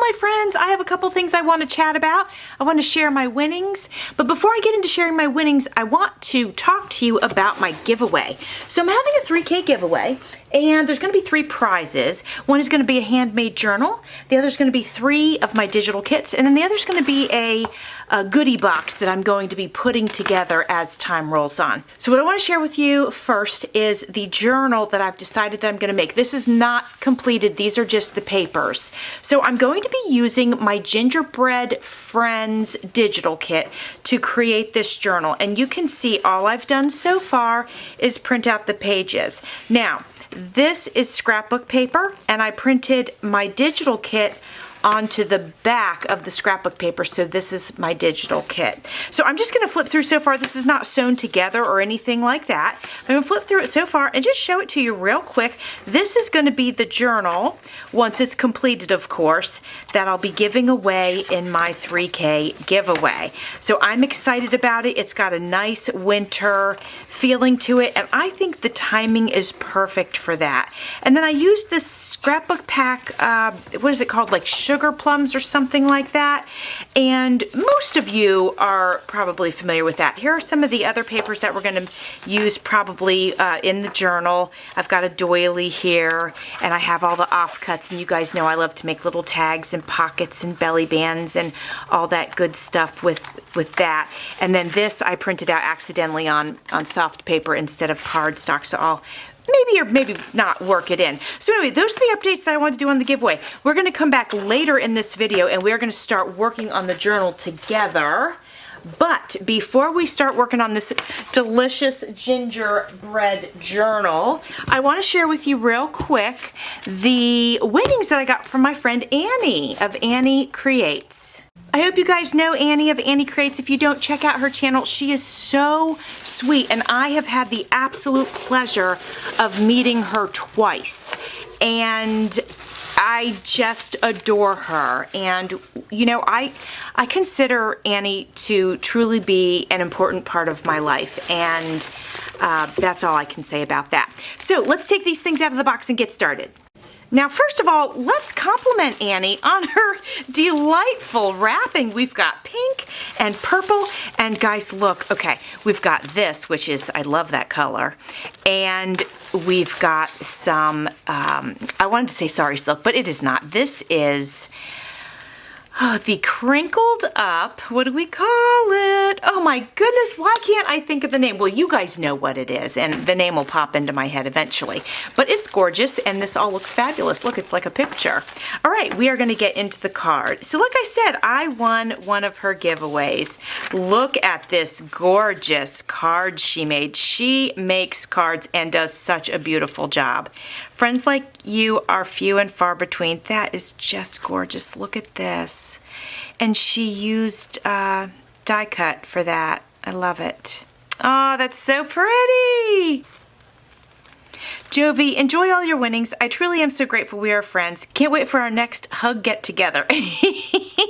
my friends, I have a couple things I want to chat about. I want to share my winnings, but before I get into sharing my winnings, I want to talk to you about my giveaway. So I'm having a 3K giveaway, and there's going to be 3 prizes. One is going to be a handmade journal, the other is going to be 3 of my digital kits, and then the other is going to be a goodie box that I'm going to be putting together as time rolls on. So what I want to share with you first is the journal that I've decided that I'm going to make. This is not completed, these are just the papers. So I'm going to be using my Gingerbread Friends digital kit to create this journal, and you can see all I've done so far is print out the pages. Now, this is scrapbook paper, and I printed my digital kit onto the back of the scrapbook paper, so this is my digital kit. So I'm just going to flip through so far. This is not sewn together or anything like that. I'm going to flip through it so far and just show it to you real quick. This is going to be the journal, once it's completed of course, that I'll be giving away in my 3K giveaway. So I'm excited about it. It's got a nice winter feeling to it, and I think the timing is perfect for that. And then I used this scrapbook pack, what is it called, like sugar plums or something like that, and most of you are probably familiar with that. Here are some of the other papers that we're going to use probably in the journal. I've got a doily here, and I have all the offcuts, and you guys know I love to make little tags and pockets and belly bands and all that good stuff with that. And then this I printed out accidentally on soft paper instead of cardstock, so I'll maybe or maybe not work it in. So anyway, those are the updates that I wanted to do on the giveaway. We're going to come back later in this video and we're going to start working on the journal together. But before we start working on this delicious gingerbread journal, I want to share with you real quick the winnings that I got from my friend Annie of Annie Creates. I hope you guys know Annie of Annie Creates. If you don't, check out her channel. She is so sweet, and I have had the absolute pleasure of meeting her twice. And I just adore her. And, you know, I consider Annie to truly be an important part of my life. And that's all I can say about that. So let's take these things out of the box and get started. Now, first of all, let's compliment Annie on her delightful wrapping. We've got pink and purple, and guys, look, okay, we've got this, which is, I love that color, and we've got some, I wanted to say sorry silk, but it is not. This is the crinkled up, what do we call it? Oh my goodness, why can't I think of the name? Well, you guys know what it is, and the name will pop into my head eventually. But it's gorgeous, and this all looks fabulous. Look, it's like a picture. All right, we are going to get into the card. So like I said, I won one of her giveaways. Look at this gorgeous card she made. She makes cards and does such a beautiful job. Friends like you are few and far between. That is just gorgeous. Look at this. And she used die cut for that. I love it. Oh, that's so pretty. Jovi, enjoy all your winnings. I truly am so grateful we are friends. Can't wait for our next hug get together.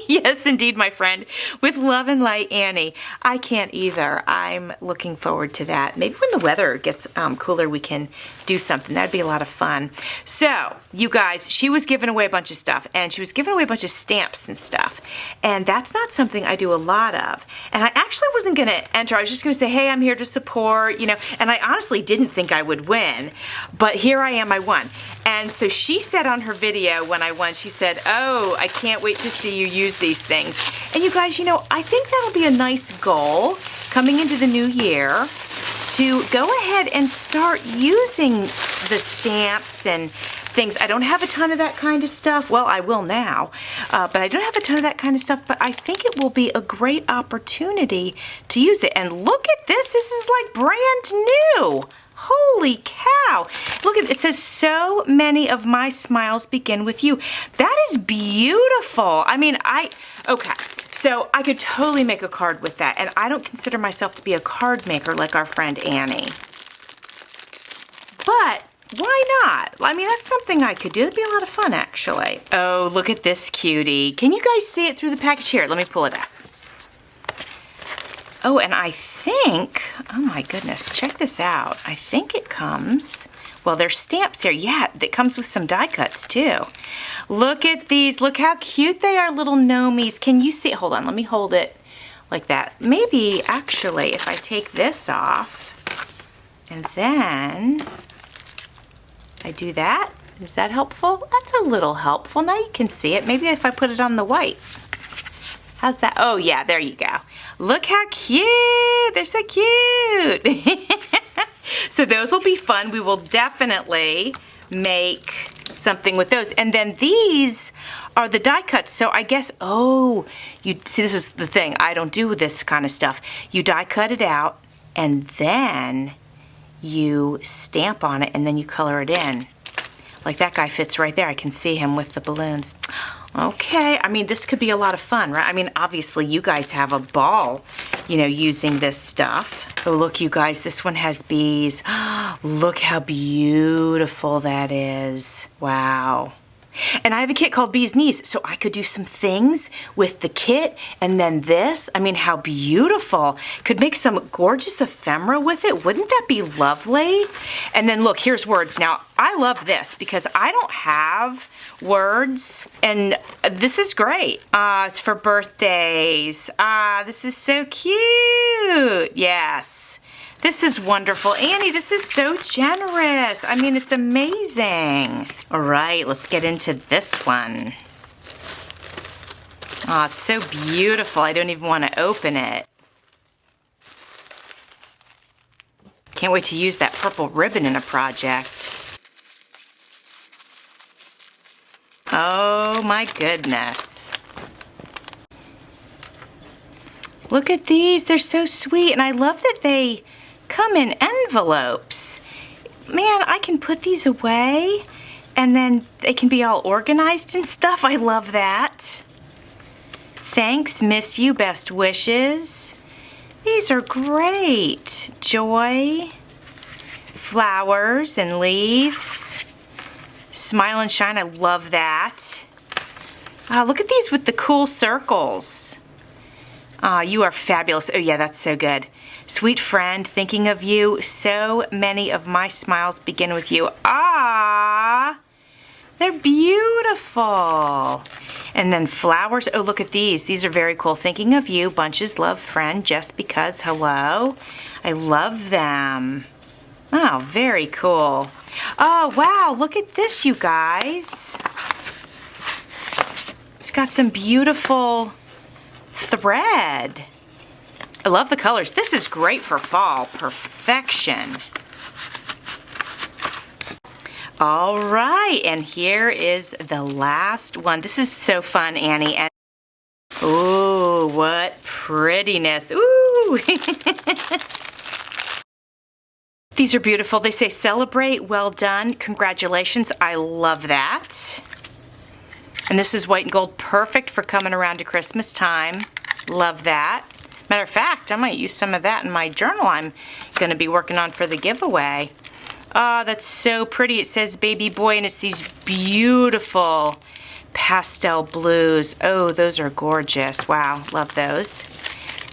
Yes, indeed, my friend. With love and light, Annie. I can't either. I'm looking forward to that. Maybe when the weather gets cooler, we can do something. That'd be a lot of fun. So, you guys, she was giving away a bunch of stuff, and she was giving away a bunch of stamps and stuff. And that's not something I do a lot of. And I actually wasn't going to enter. I was just going to say, hey, I'm here to support, you know. And I honestly didn't think I would win. But here I am, I won. And so she said on her video when I won, she said, oh, I can't wait to see you use these things. And you guys, you know, I think that'll be a nice goal coming into the new year to go ahead and start using the stamps and things. I don't have a ton of that kind of stuff. Well, I will now, but I don't have a ton of that kind of stuff, but I think it will be a great opportunity to use it. And look at this. This is like brand new. Holy cow. Look at it. It says, so many of my smiles begin with you. That is beautiful. I mean, okay. So I could totally make a card with that. And I don't consider myself to be a card maker like our friend Annie. But why not? I mean, that's something I could do. It'd be a lot of fun, actually. Oh, look at this cutie. Can you guys see it through the package? Here, let me pull it out. Oh, and I think, oh my goodness, check this out. I think it comes Well, there's stamps here. Yeah, that comes with some die cuts too. Look at these. Look how cute they are, little gnomies. Can you see? Hold on, let me hold it like that. Maybe, actually, if I take this off and then I do that, is that helpful? That's a little helpful. Now you can see it. Maybe if I put it on the white. How's that? Oh, yeah, there you go. Look how cute. They're so cute. So those will be fun. We will definitely make something with those. And then these are the die cuts. So I guess, oh, you see, this is the thing. I don't do this kind of stuff. You die cut it out and then you stamp on it and then you color it in. Like that guy fits right there. I can see him with the balloons. Okay, I mean, this could be a lot of fun, right? I mean, obviously you guys have a ball, you know, using this stuff. Oh, look, you guys, this one has bees. Look how beautiful that is. Wow. And I have a kit called Bee's Knees, so I could do some things with the kit and then this. I mean, how beautiful. Could make some gorgeous ephemera with it. Wouldn't that be lovely? And then look, here's words. Now, I love this because I don't have words, and this is great. It's for birthdays. This is so cute. Yes. This is wonderful. Annie, this is so generous. I mean, it's amazing. All right, let's get into this one. Oh, it's so beautiful. I don't even want to open it. Can't wait to use that purple ribbon in a project. Oh my goodness. Look at these. They're so sweet. And I love that they come in envelopes. Man, I can put these away and then they can be all organized and stuff. I love that. Thanks, miss you, best wishes. These are great. Joy, flowers and leaves. Smile and shine, I love that. Look at these with the cool circles. You are fabulous. Oh yeah, that's so good. Sweet friend, thinking of you. So many of my smiles begin with you. They're beautiful. And then flowers. Oh, look at these. These are very cool. Thinking of you, bunches, love, friend, just because, hello. I love them. Oh, very cool. Oh, wow, look at this, you guys. It's got some beautiful thread. I love the colors. This is great for fall. Perfection. All right, and here is the last one. This is so fun, Annie. And ooh, what prettiness. Ooh. These are beautiful. They say celebrate, well done, congratulations. I love that. And this is white and gold, perfect for coming around to Christmas time. Love that. Matter of fact, I might use some of that in my journal I'm going to be working on for the giveaway. Oh, that's so pretty. It says baby boy, and it's these beautiful pastel blues. Oh, those are gorgeous. Wow, love those.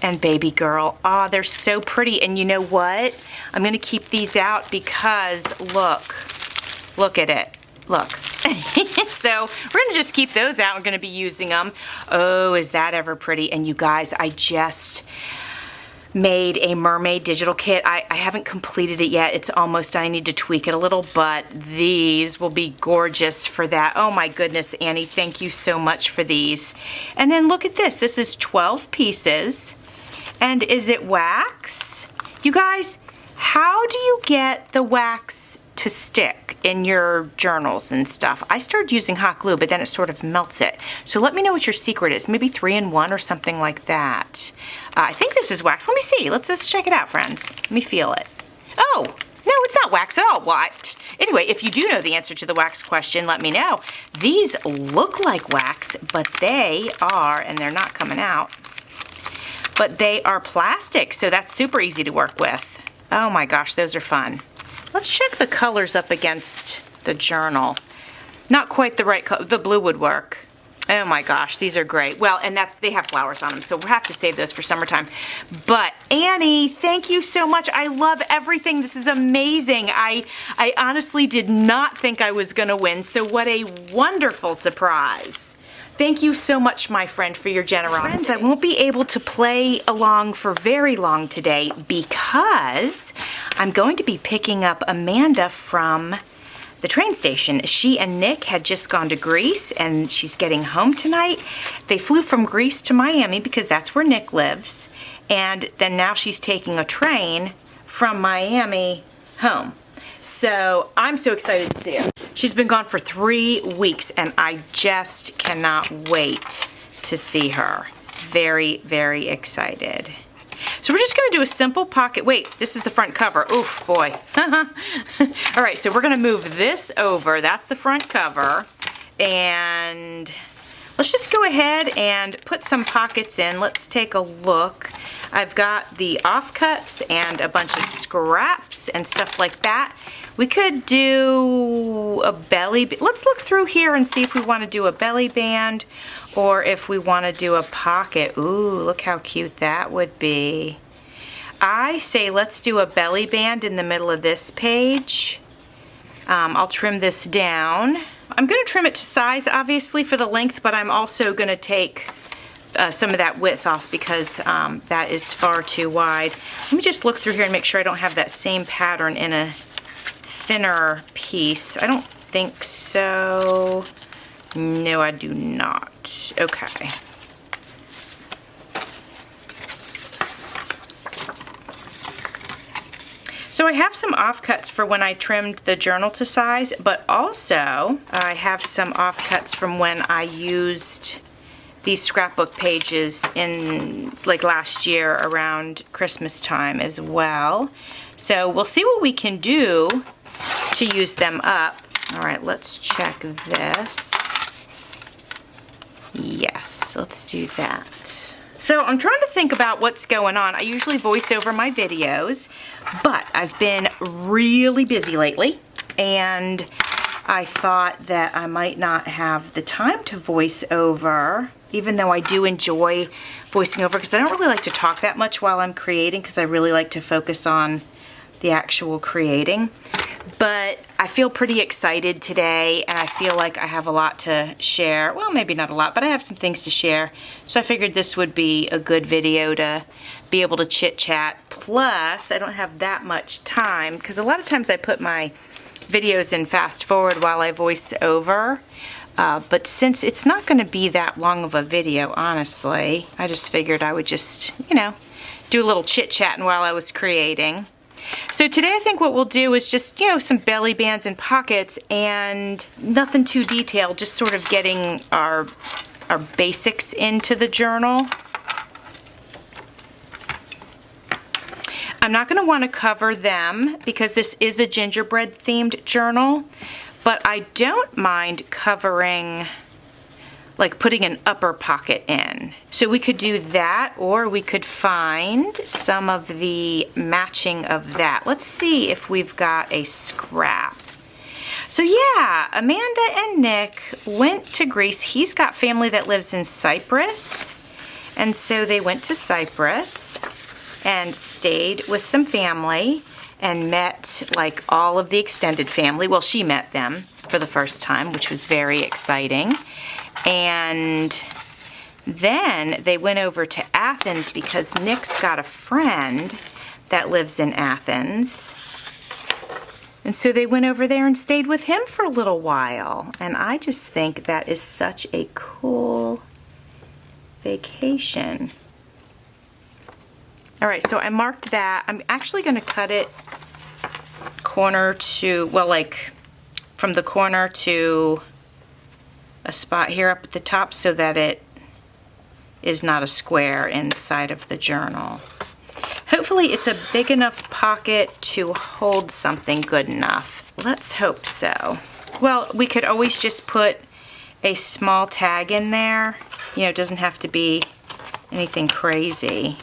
And baby girl. Oh, they're so pretty. And you know what? I'm going to keep these out because look at it. Look. So we're going to just keep those out. We're going to be using them. Oh, is that ever pretty? And you guys, I just made a mermaid digital kit. I haven't completed it yet. It's almost, I need to tweak it a little, but these will be gorgeous for that. Oh my goodness, Annie, thank you so much for these. And then look at this. This is 12 pieces. And is it wax? You guys, how do you get the wax to stick in your journals and stuff? I started using hot glue, but then it sort of melts it. So let me know what your secret is. Maybe 3-in-1 or something like that. I think this is wax. Let me see. Let's check it out, friends. Let me feel it. Oh, no, it's not wax at all. What? Anyway, if you do know the answer to the wax question, let me know. These look like wax, but they are, and they're not coming out, but they are plastic, so that's super easy to work with. Oh my gosh, those are fun. Let's check the colors up against the journal. Not quite the right color. The blue would work. Oh my gosh, these are great. Well, and they have flowers on them, so we'll have to save those for summertime. But Annie, thank you so much. I love everything. This is amazing. I honestly did not think I was gonna win, so what a wonderful surprise. Thank you so much, my friend, for your generosity. Friends, I won't be able to play along for very long today because I'm going to be picking up Amanda from the train station. She and Nick had just gone to Greece and she's getting home tonight. They flew from Greece to Miami because that's where Nick lives. And then now she's taking a train from Miami home. So I'm so excited to see her. She's been gone for 3 weeks and I just cannot wait to see her. Very, very excited. So we're just gonna do a simple pocket. Wait, this is the front cover. Oof, boy. All right, so we're gonna move this over. That's the front cover. And let's just go ahead and put some pockets in. Let's take a look. I've got the offcuts and a bunch of scraps and stuff like that. We could do a belly, let's look through here and see if we wanna do a belly band or if we wanna do a pocket. Ooh, look how cute that would be. I say let's do a belly band in the middle of this page. I'll trim this down. I'm gonna trim it to size, obviously, for the length, but I'm also gonna take some of that width off because that is far too wide. Let me just look through here and make sure I don't have that same pattern in a thinner piece. I don't think so. No, I do not. Okay. So I have some offcuts for when I trimmed the journal to size, but also I have some offcuts from when I used these scrapbook pages in like last year around Christmas time as well. So we'll see what we can do to use them up. All right, let's check this. Yes, let's do that. So I'm trying to think about what's going on. I usually voice over my videos, but I've been really busy lately, and I thought that I might not have the time to voice over, even though I do enjoy voicing over, because I don't really like to talk that much while I'm creating, because I really like to focus on the actual creating. But I feel pretty excited today, and I feel like I have a lot to share. Well, maybe not a lot, but I have some things to share. So I figured this would be a good video to be able to chit-chat. Plus, I don't have that much time, because a lot of times I put my videos in fast forward while I voice over. But since it's not going to be that long of a video, honestly, I just figured I would just, you know, do a little chit-chatting while I was creating. So today I think what we'll do is just, you know, some belly bands and pockets and nothing too detailed, just sort of getting our basics into the journal. I'm not going to want to cover them because this is a gingerbread themed journal, but I don't mind covering, like putting an upper pocket in. So we could do that, or we could find some of the matching of that. Let's see if we've got a scrap. So yeah, Amanda and Nick went to Greece. He's got family that lives in Cyprus, and so they went to Cyprus and stayed with some family and met like all of the extended family. Well, she met them for the first time, which was very exciting. And then they went over to Athens because Nick's got a friend that lives in Athens. And so they went over there and stayed with him for a little while. And I just think that is such a cool vacation. All right, so I marked that. I'm actually going to cut it corner to, well, like from the corner to a spot here up at the top so that it is not a square inside of the journal. Hopefully it's a big enough pocket to hold something good enough. Let's hope so. Well, we could always just put a small tag in there. You know, it doesn't have to be anything crazy.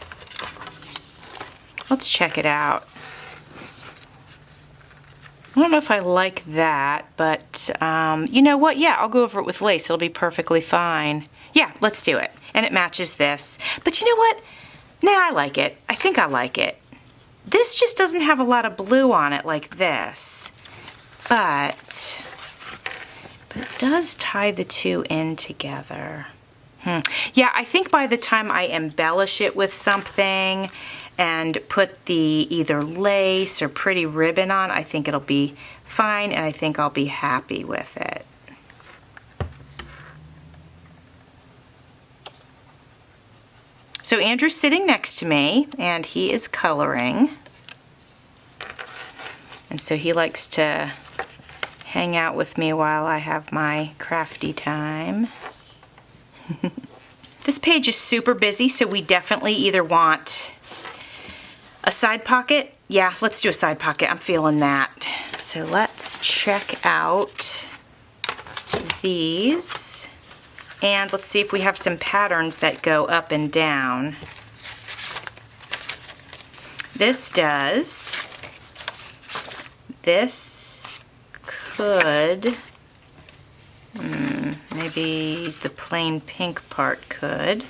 Let's check it out. I don't know if I like that, but you know what? Yeah, I'll go over it with lace. It'll be perfectly fine. Yeah, let's do it. And it matches this. But you know what? Nah, I like it. I think I like it. This just doesn't have a lot of blue on it like this. But it does tie the two in together. Yeah, I think by the time I embellish it with something and put the either lace or pretty ribbon on, I think it'll be fine, and I think I'll be happy with it. So Andrew's sitting next to me, and he is coloring. And so he likes to hang out with me while I have my crafty time. This page is super busy, so we definitely either want a side pocket. Yeah, let's do a side pocket. I'm feeling that. So let's check out these. And let's see if we have some patterns that go up and down. This does. This could. Maybe the plain pink part could.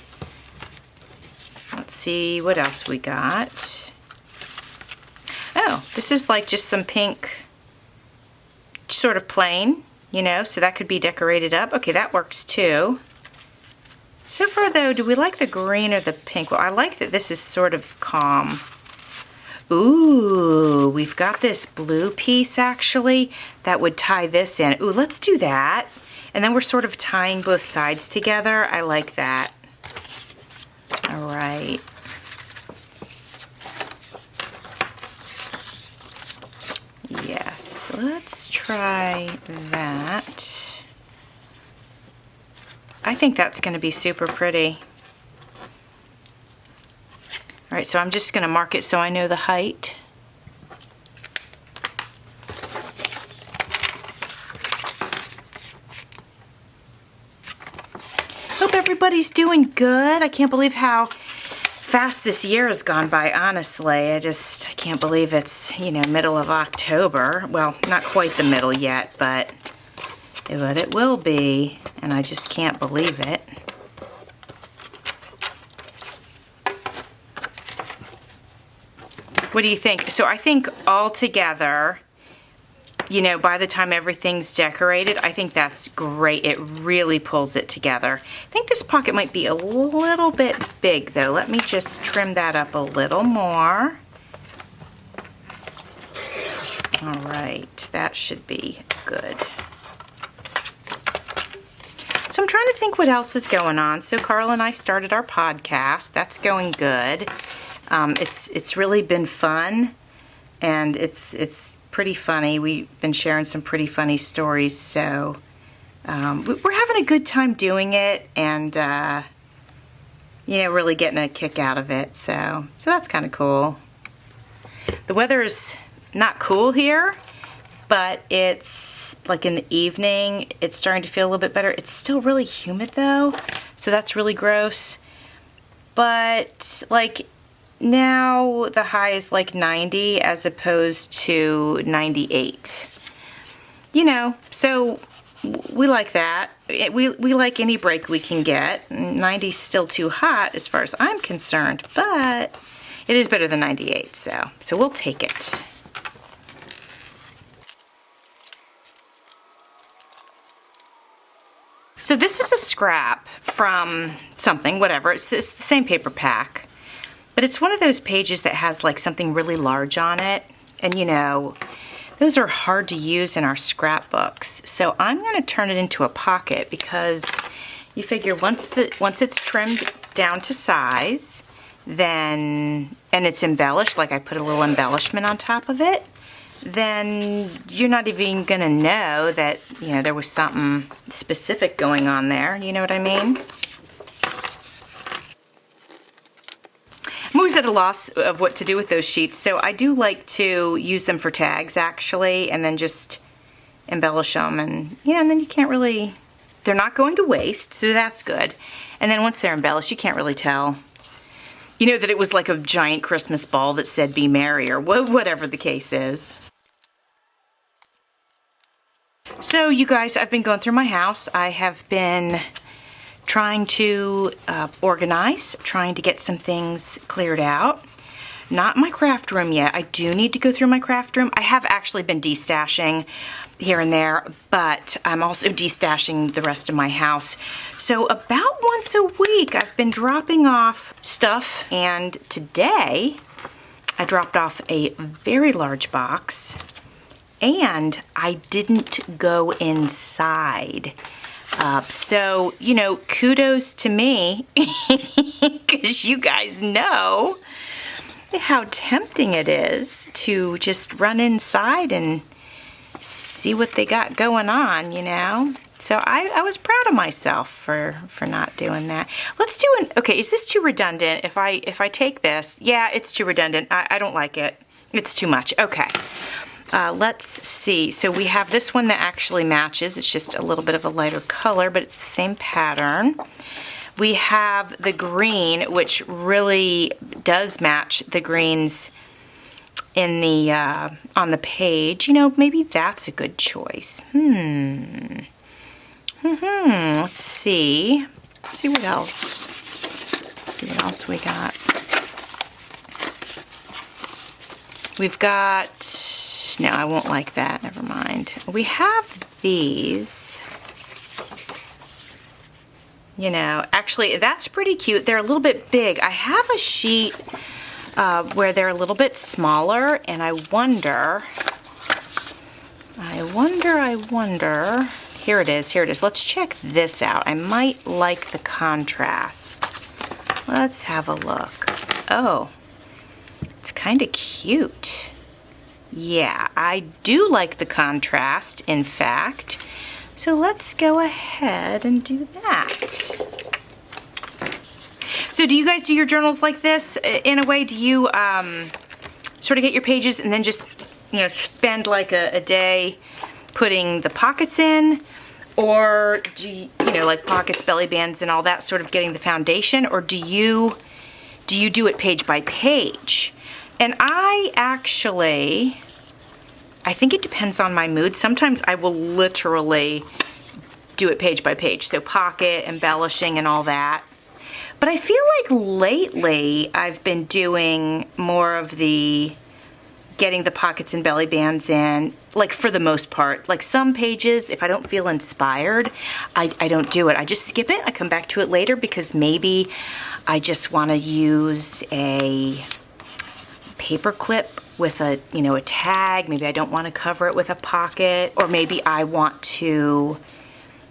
Let's see what else we got. Oh, this is like just some pink, sort of plain, you know, so that could be decorated up. Okay, that works too. So far though, do we like the green or the pink? Well, I like that this is sort of calm. Ooh, we've got this blue piece actually that would tie this in. Ooh, let's do that. And then we're sort of tying both sides together. I like that. All right. Yes, let's try that. I think that's going to be super pretty. All right, so I'm just going to mark it so I know the height. Hope everybody's doing good. I can't believe how fast this year has gone by, honestly. I can't believe it's, you know, middle of October. Well, not quite the middle yet, but it will be, and I just can't believe it. What do you think? So I think all together, you know, by the time everything's decorated, I think that's great. It really pulls it together. I think this pocket might be a little bit big though. Let me just trim that up a little more. All right, that should be good. So I'm trying to think what else is going on. So Carl and I started our podcast. That's going good. It's really been fun, and it's pretty funny. We've been sharing some pretty funny stories, so we're having a good time doing it, and you know, really getting a kick out of it. So that's kind of cool. The weather is not cool here, but it's like in the evening, it's starting to feel a little bit better. It's still really humid though, so that's really gross. But like, now the high is like 90 as opposed to 98. You know, so we like that. We like any break we can get. 90's still too hot as far as I'm concerned, but it is better than 98, so we'll take it. So this is a scrap from something, whatever. It's the same paper pack. But it's one of those pages that has like something really large on it. And you know, those are hard to use in our scrapbooks. So I'm going to turn it into a pocket because you figure once it's trimmed down to size, then, and it's embellished, like I put a little embellishment on top of it, then you're not even going to know that, you know, there was something specific going on there. You know what I mean? I'm always at a loss of what to do with those sheets, so I do like to use them for tags actually, and then just embellish them, and you know, and then you can't really, they're not going to waste, so that's good. And then once they're embellished, you can't really tell, you know, that it was like a giant Christmas ball that said "Be Merry" or whatever the case is. So you guys, I've been going through my house. I have been trying to organize, trying to get some things cleared out. Not my craft room yet. I do need to go through my craft room. I have actually been destashing here and there, but I'm also destashing the rest of my house. So about once a week, I've been dropping off stuff, and today I dropped off a very large box, and I didn't go inside. So, you know, kudos to me, because you guys know how tempting it is to just run inside and see what they got going on, you know? So I was proud of myself for not doing that. Let's do okay, is this too redundant? If I take this, yeah, it's too redundant. I don't like it. It's too much. Okay. Let's see. So we have this one that actually matches. It's just a little bit of a lighter color, but it's the same pattern. We have the green, which really does match the greens in the on the page. You know, maybe that's a good choice. Let's see. Let's see what else. Let's see what else we got. We've got, no, I won't like that. Never mind. We have these. You know, actually, that's pretty cute. They're a little bit big. I have a sheet where they're a little bit smaller, and I wonder. Here it is. Let's check this out. I might like the contrast. Let's have a look. Oh, it's kind of cute. Yeah, I do like the contrast, in fact. So let's go ahead and do that. So do you guys do your journals like this in a way? Do you sort of get your pages and then just, you know, spend like a day putting the pockets in? Or do you know, like pockets, belly bands, and all that, sort of getting the foundation? Or do you do it page by page? And I think it depends on my mood. Sometimes I will literally do it page by page. So pocket, embellishing, and all that. But I feel like lately I've been doing more of the getting the pockets and belly bands in, like for the most part. Like some pages, if I don't feel inspired, I don't do it. I just skip it. I come back to it later because maybe I just want to use a paper clip with a, you know, a tag. Maybe I don't want to cover it with a pocket, or maybe I want to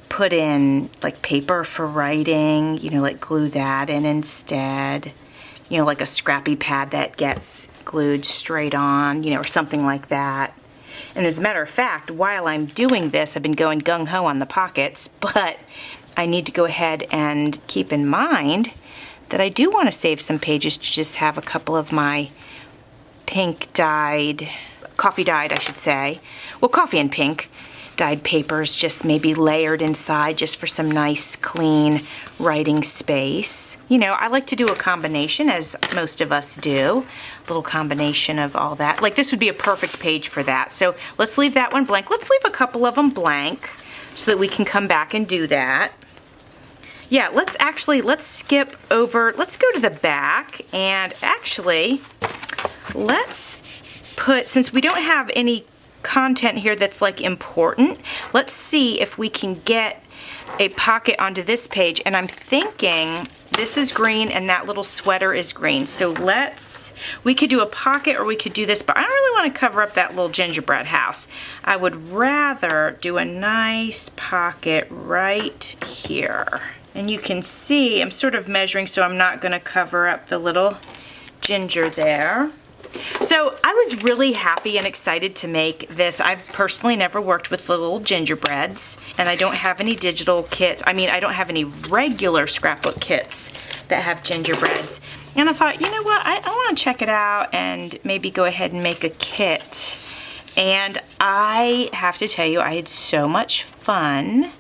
put in like paper for writing, you know, like glue that in instead, you know, like a scrappy pad that gets glued straight on, you know, or something like that. And as a matter of fact, while I'm doing this, I've been going gung-ho on the pockets, but I need to go ahead and keep in mind that I do want to save some pages to just have a couple of my pink dyed, coffee dyed, I should say. Well, coffee and pink dyed papers just maybe layered inside just for some nice, clean writing space. You know, I like to do a combination, as most of us do. A little combination of all that. Like this would be a perfect page for that. So let's leave that one blank. Let's leave a couple of them blank so that we can come back and do that. Yeah, let's skip over, let's go to the back, and actually, let's put, since we don't have any content here that's like important, let's see if we can get a pocket onto this page. And I'm thinking this is green and that little sweater is green. So we could do a pocket or we could do this, but I don't really want to cover up that little gingerbread house. I would rather do a nice pocket right here. And you can see I'm sort of measuring so I'm not going to cover up the little ginger there. So I was really happy and excited to make this. I've personally never worked with little gingerbreads, and I don't have any digital kits. I mean, I don't have any regular scrapbook kits that have gingerbreads. And I thought, you know what, I want to check it out and maybe go ahead and make a kit. And I have to tell you, I had so much fun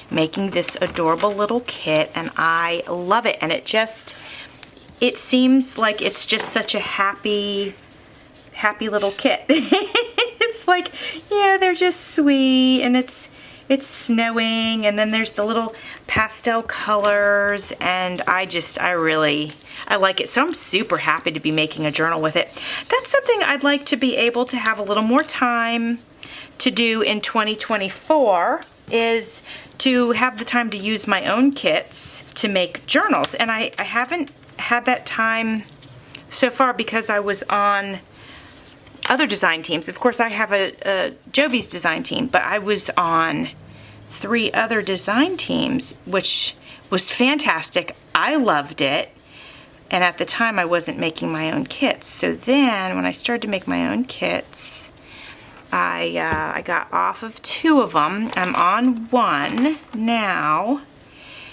making this adorable little kit, and I love it. And it seems like it's just such a happy little kit. It's like, yeah, they're just sweet, and it's it's snowing, and then there's the little pastel colors, and I like it. So I'm super happy to be making a journal with it. That's something I'd like to be able to have a little more time to do in 2024, is to have the time to use my own kits to make journals. And I haven't had that time so far because I was on other design teams. Of course, I have a Jovi's design team, but I was on 3 other design teams, which was fantastic. I loved it. And at the time, I wasn't making my own kits. So then, when I started to make my own kits, I got off of 2 of them. I'm on 1 now.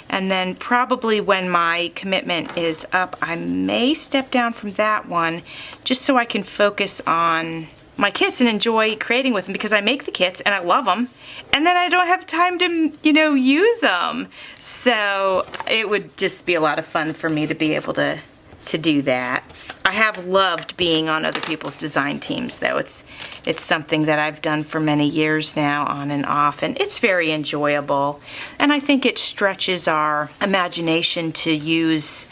And then probably when my commitment is up, I may step down from that one just so I can focus on my kits and enjoy creating with them, because I make the kits and I love them, and then I don't have time to, use them. So it would just be a lot of fun for me to be able to do that. I have loved being on other people's design teams, though. It's something that I've done for many years now, on and off, and it's very enjoyable. And I think it stretches our imagination to use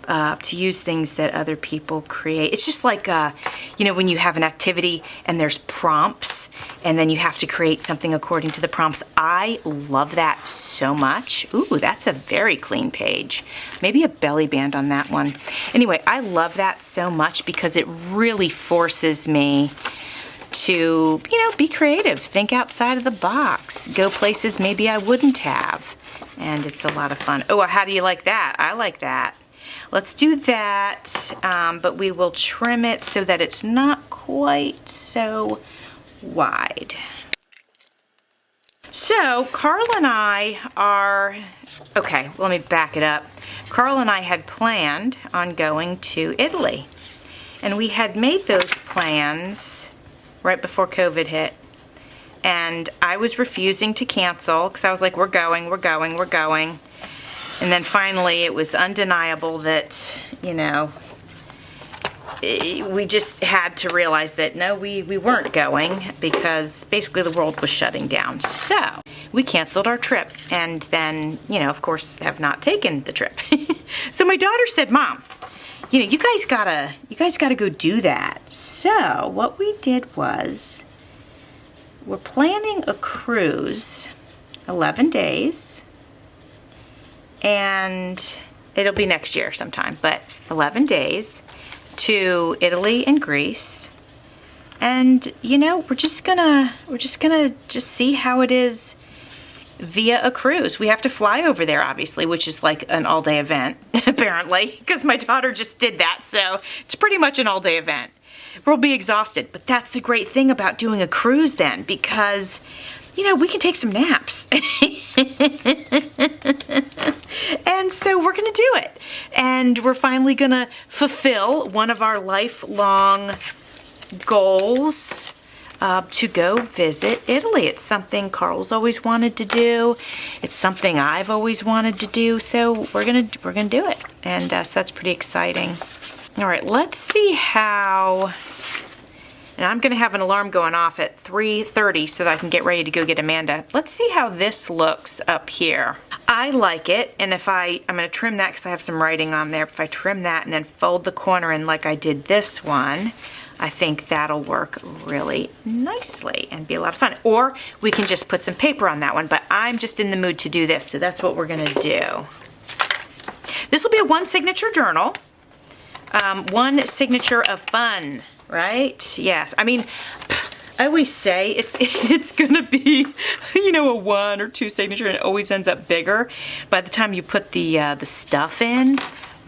things that other people create. It's just like, when you have an activity and there's prompts, and then you have to create something according to the prompts. I love that so much. Ooh, that's a very clean page. Maybe a belly band on that one. Anyway, I love that so much because it really forces me to, be creative, think outside of the box, go places maybe I wouldn't have. And it's a lot of fun. Oh, how do you like that? I like that. Let's do that, but we will trim it so that it's not quite so wide. So Carl and I are, okay, let me back it up. Carl and I had planned on going to Italy, and we had made those plans right before COVID hit. And I was refusing to cancel because I was like, we're going. And then finally it was undeniable that, we just had to realize that no, we weren't going, because basically the world was shutting down. So we canceled our trip, and then, of course, have not taken the trip. So my daughter said, Mom, you guys gotta go do that. So what we did was, we're planning a cruise, 11 days, and it'll be next year sometime, but 11 days to Italy and Greece. And we're just gonna see how it is via a cruise. We have to fly over there, obviously, which is like an all-day event, apparently, because my daughter just did that, so it's pretty much an all-day event. We'll be exhausted, but that's the great thing about doing a cruise then, because we can take some naps. And so we're going to do it. And we're finally going to fulfill one of our lifelong goals, to go visit Italy. It's something Carl's always wanted to do. It's something I've always wanted to do. So we're going to do it. And so that's pretty exciting. All right, let's see how. And I'm going to have an alarm going off at 3:30 so that I can get ready to go get Amanda. Let's see how this looks up here. I like it, and if I'm going to trim that because I have some writing on there. If I trim that and then fold the corner in like I did this one, I think that'll work really nicely and be a lot of fun. Or we can just put some paper on that one, but I'm just in the mood to do this, so that's what we're going to do. This will be a 1 signature journal. 1 signature of fun. Right? Yes. I mean, I always say it's gonna be, a 1 or 2 signature, and it always ends up bigger by the time you put the stuff in.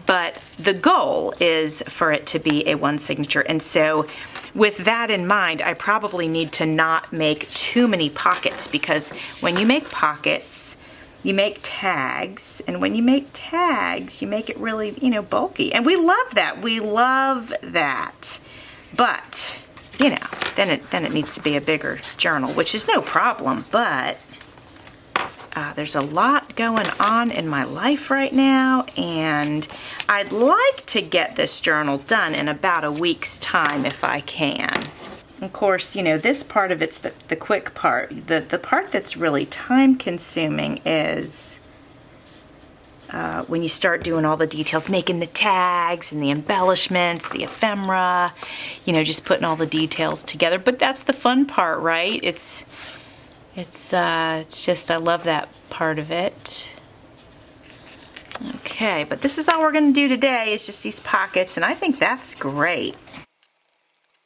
But the goal is for it to be a 1 signature, and so with that in mind, I probably need to not make too many pockets, because when you make pockets, you make tags, and when you make tags, you make it really, bulky, and we love that. We love that. But, then it needs to be a bigger journal, which is no problem, but there's a lot going on in my life right now, and I'd like to get this journal done in about a week's time if I can. Of course, you know, this part of it's the quick part. The part that's really time consuming is when you start doing all the details, making the tags and the embellishments, the ephemera, you know, just putting all the details together. But that's the fun part, right? It's just, I love that part of it. Okay, but this is all we're going to do today, is just these pockets, and I think that's great.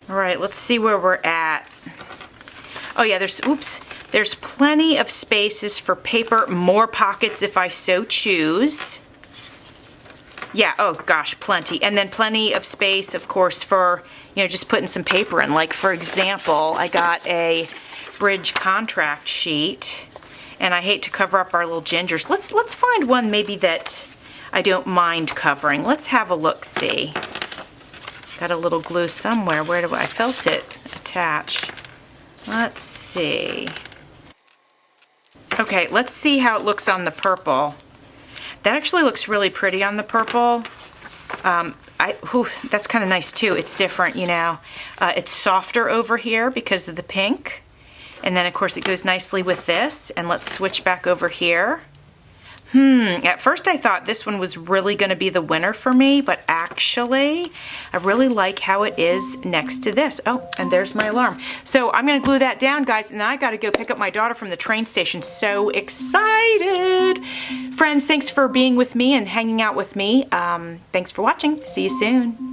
All right, let's see where we're at. Oh yeah, there's plenty of spaces for paper, more pockets if I so choose. Yeah, oh gosh, plenty. And then plenty of space, of course, for, you know, just putting some paper in. Like, for example, I got a bridge contract sheet, and I hate to cover up our little gingers. Let's find one maybe that I don't mind covering. Let's have a look-see. Got a little glue somewhere. Where do I felt it attached? Let's see. Okay, let's see how it looks on the purple. That actually looks really pretty on the purple. That's kind of nice too. It's different, you know. It's softer over here because of the pink. And then of course it goes nicely with this. And let's switch back over here. At first I thought this one was really going to be the winner for me, but actually I really like how it is next to this. Oh, and there's my alarm. So I'm going to glue that down, guys, and then I got to go pick up my daughter from the train station. So excited! Friends, thanks for being with me and hanging out with me. Thanks for watching. See you soon.